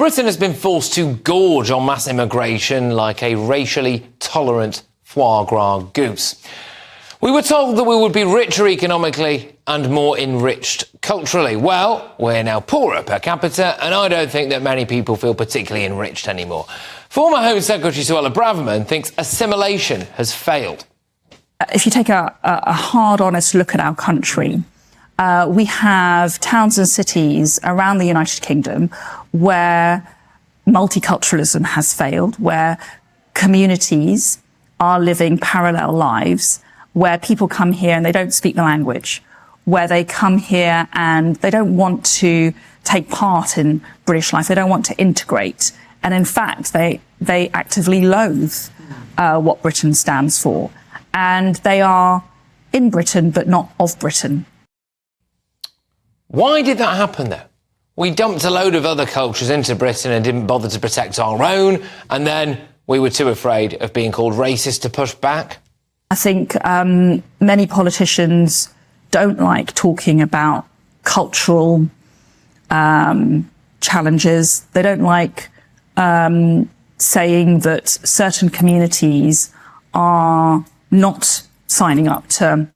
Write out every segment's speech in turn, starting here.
Britain has been forced to gorge on mass immigration like a racially tolerant foie gras goose. We were told that we would be richer economically and more enriched culturally. Well, we're now poorer per capita, and I don't think that many people feel particularly enriched anymore. Former Home Secretary Suella Braverman thinks assimilation has failed. If you take a hard, honest look at our country, we have towns and cities around the United Kingdom where multiculturalism has failed, where communities are living parallel lives, where people come here and they don't speak the language, where they come here and they don't want to take part in British life, they don't want to integrate. And in fact, they actively loathe what Britain stands for. And they are in Britain, but not of Britain. Why did that happen, though? We dumped a load of other cultures into Britain and didn't bother to protect our own, and then we were too afraid of being called racist to push back? I think many politicians don't like talking about cultural challenges. They don't like saying that certain communities are not signing up to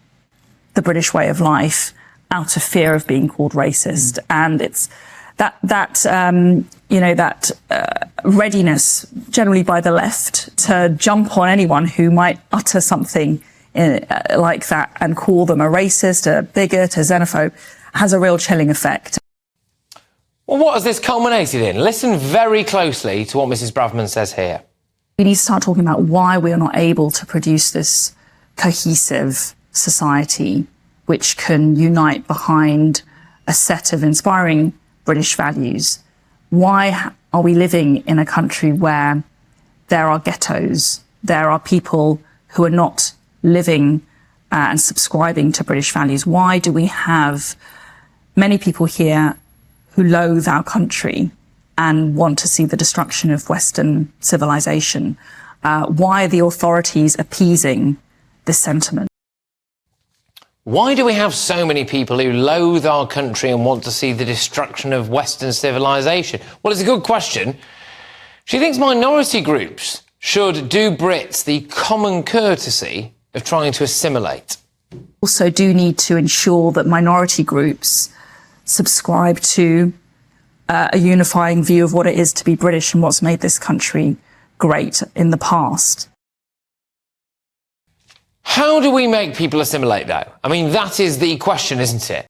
the British way of life out of fear of being called racist. And it's that readiness, generally by the left, to jump on anyone who might utter something like that and call them a racist, a bigot, a xenophobe, has a real chilling effect. Well, what has this culminated in? Listen very closely to what Mrs. Braverman says here. We need to start talking about why we are not able to produce this cohesive society which can unite behind a set of inspiring British values. Why are we living in a country where there are ghettos, there are people who are not living and subscribing to British values? Why do we have many people here who loathe our country and want to see the destruction of Western civilization? Why are the authorities appeasing this sentiment? Why do we have so many people who loathe our country and want to see the destruction of Western civilization? Well, it's a good question. She thinks minority groups should do Brits the common courtesy of trying to assimilate. Also do need to ensure that minority groups subscribe to a unifying view of what it is to be British and what's made this country great in the past. How do we make people assimilate, though? I mean, that is the question, isn't it?